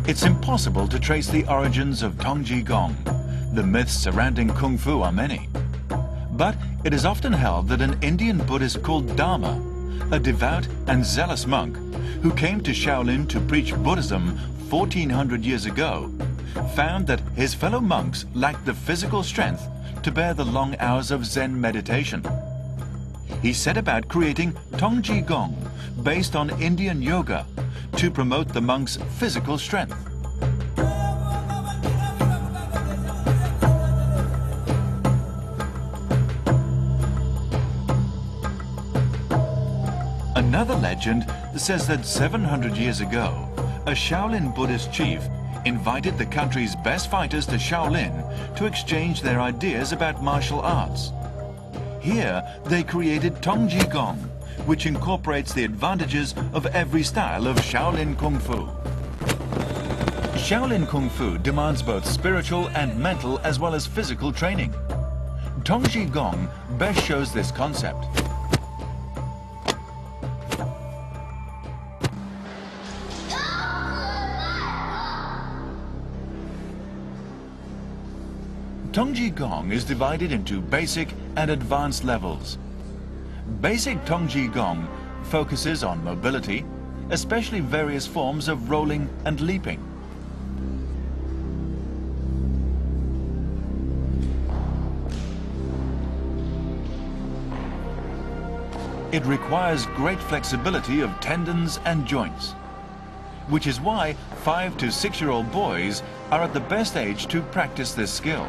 It's impossible to trace the origins of Tongji Gong. The myths surrounding Kung Fu are many. But it is often held that an Indian Buddhist called Dharma, a devout and zealous monk who came to Shaolin to preach Buddhism 1400 years ago, found that his fellow monks lacked the physical strength to bear the long hours of Zen meditation. He set about creating Tongji Gong based on Indian yoga to promote the monks' physical strength. Another legend says that 700 years ago, a Shaolin Buddhist chief invited the country's best fighters to Shaolin to exchange their ideas about martial arts. Here, they created Tongji Gong, which incorporates the advantages of every style of Shaolin Kung Fu. Shaolin Kung Fu demands both spiritual and mental as well as physical training. Tongji Gong best shows this concept. Tongji Gong is divided into basic and advanced levels. Basic Tongji Gong focuses on mobility, especially various forms of rolling and leaping. It requires great flexibility of tendons and joints, which is why 5 to 6-year-old boys are at the best age to practice this skill.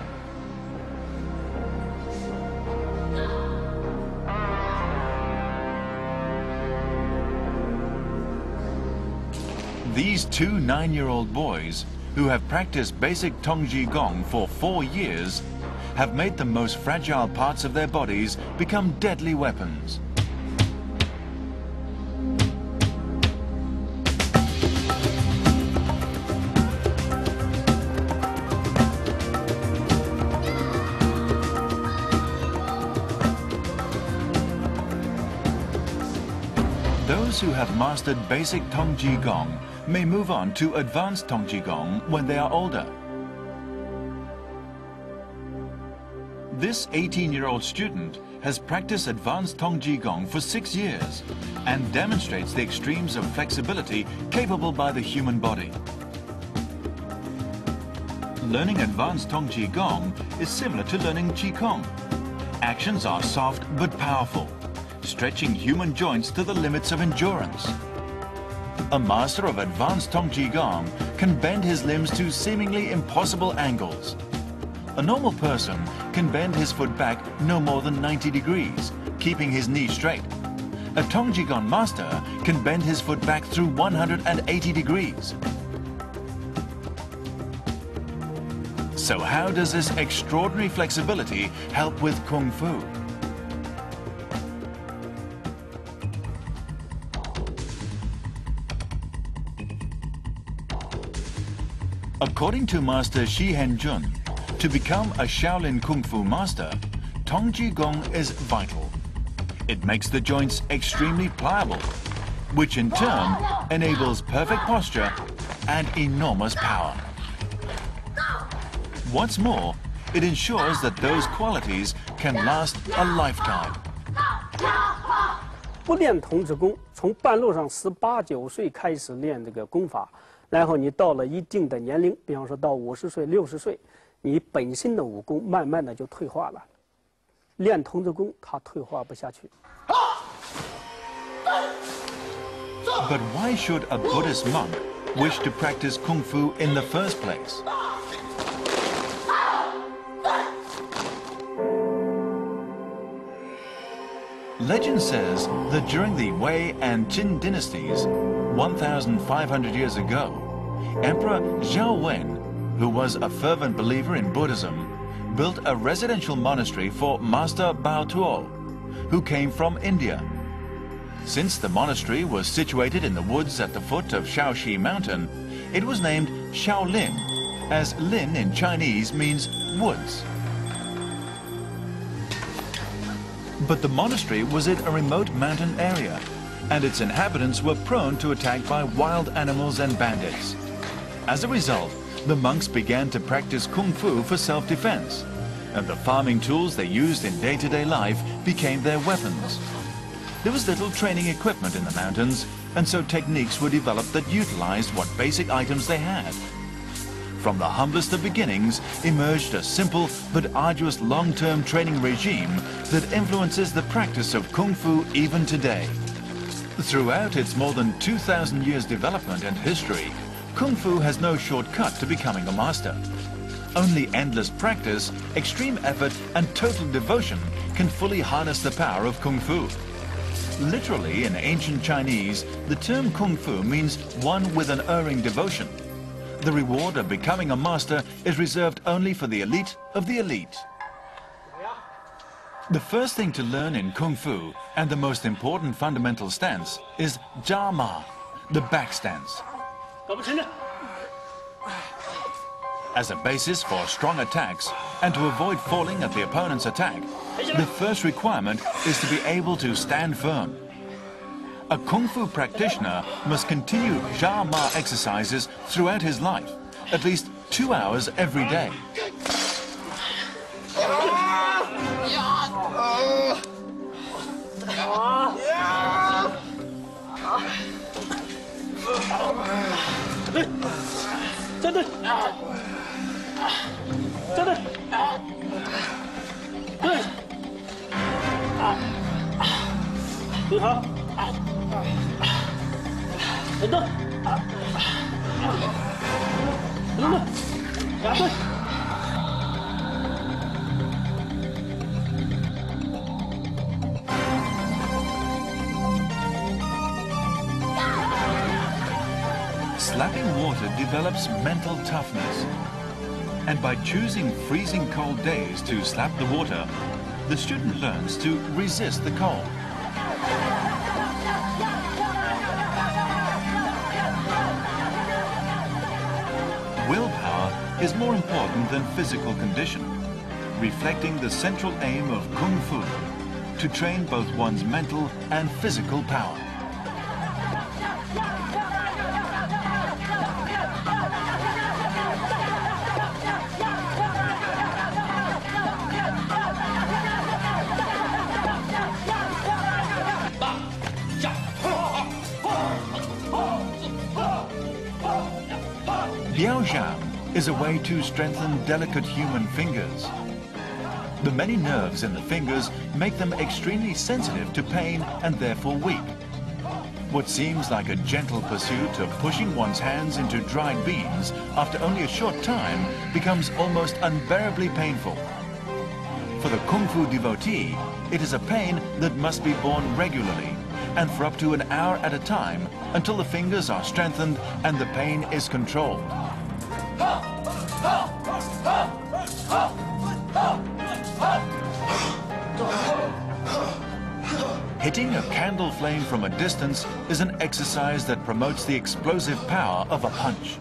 These 2 9-year-old boys, who have practiced basic Tongji Gong for 4 years, have made the most fragile parts of their bodies become deadly weapons. Those who have mastered basic Tongji Gong may move on to advanced Tongji Gong when they are older. This 18-year-old student has practiced advanced Tongji Gong for 6 years and demonstrates the extremes of flexibility capable by the human body. Learning advanced Tongji Gong is similar to learning Qigong. Actions are soft but powerful, stretching human joints to the limits of endurance. A master of advanced Tongji Gong can bend his limbs to seemingly impossible angles. A normal person can bend his foot back no more than 90 degrees, keeping his knee straight. A Tongji Gong master can bend his foot back through 180 degrees. So how does this extraordinary flexibility help with Kung Fu? According to Master Shi Henjun, to become a Shaolin Kung Fu master, Tongji Gong is vital. It makes the joints extremely pliable, which in turn enables perfect posture and enormous power. What's more, it ensures that those qualities can last a lifetime. 不练童子功，从半路上18、19岁开始练这个功法，然后你到了一定的年龄，比方说到50岁、60岁，你本身的武功慢慢的就退化了。练童子功，它退化不下去。But why should a Buddhist monk wish to practice Kung Fu in the first place? Legend says that during the Wei and Qin dynasties, 1,500 years ago, Emperor Zhao Wen, who was a fervent believer in Buddhism, built a residential monastery for Master Bao Tuo, who came from India. Since the monastery was situated in the woods at the foot of Shaoxi Mountain, it was named Shaolin, as Lin in Chinese means woods. But the monastery was in a remote mountain area, and its inhabitants were prone to attack by wild animals and bandits. As a result, the monks began to practice kung fu for self-defense, and the farming tools they used in day-to-day life became their weapons. There was little training equipment in the mountains, and so techniques were developed that utilized what basic items they had. From the humblest of beginnings emerged a simple but arduous long-term training regime that influences the practice of kung fu even today. Throughout its more than 2,000 years development and history, kung fu has no shortcut to becoming a master. Only endless practice, extreme effort, and total devotion can fully harness the power of kung fu. Literally, in ancient Chinese, the term kung fu means one with an erring devotion. The reward of becoming a master is reserved only for the elite of the elite. The first thing to learn in kung fu, and the most important fundamental stance, is jia ma, the back stance. As a basis for strong attacks and to avoid falling at the opponent's attack, the first requirement is to be able to stand firm. A kung fu practitioner must continue jia ma exercises throughout his life, at least 2 hours every day. Slapping water develops mental toughness. And by choosing freezing cold days to slap the water, the student learns to resist the cold. Willpower is more important than physical condition, reflecting the central aim of kung fu, to train both one's mental and physical power. Liaozhang is a way to strengthen delicate human fingers. The many nerves in the fingers make them extremely sensitive to pain and therefore weak. What seems like a gentle pursuit of pushing one's hands into dried beans after only a short time becomes almost unbearably painful. For the kung fu devotee, it is a pain that must be borne regularly and for up to an hour at a time until the fingers are strengthened and the pain is controlled. Hitting a candle flame from a distance is an exercise that promotes the explosive power of a punch.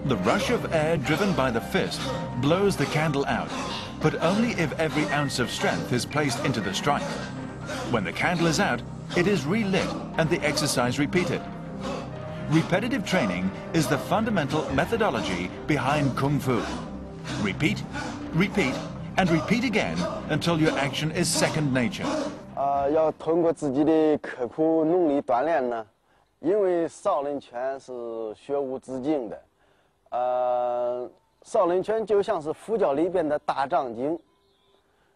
The rush of air driven by the fist blows the candle out, but only if every ounce of strength is placed into the strike. When the candle is out, it is relit and the exercise repeated. Repetitive training is the fundamental methodology behind Kung Fu. Repeat, repeat, and repeat again until your action is second nature. 要通过自己的刻苦努力锻炼呢，因为少林拳是学无止境的。少林拳就像是佛教里边的大藏经，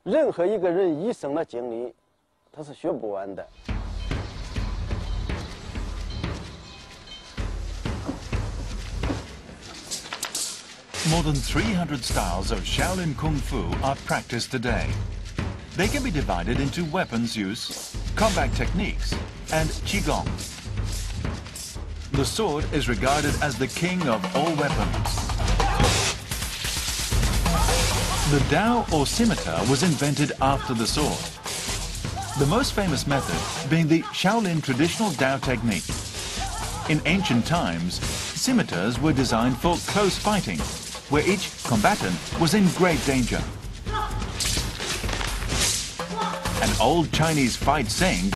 任何一个人一生的经历，他是学不完的。 More than 300 styles of Shaolin Kung Fu are practiced today. They can be divided into weapons use, combat techniques, and Qigong. The sword is regarded as the king of all weapons. The dao or scimitar was invented after the sword. The most famous method being the Shaolin traditional dao technique. In ancient times, scimitars were designed for close fighting, where each combatant was in great danger. An old Chinese fight saying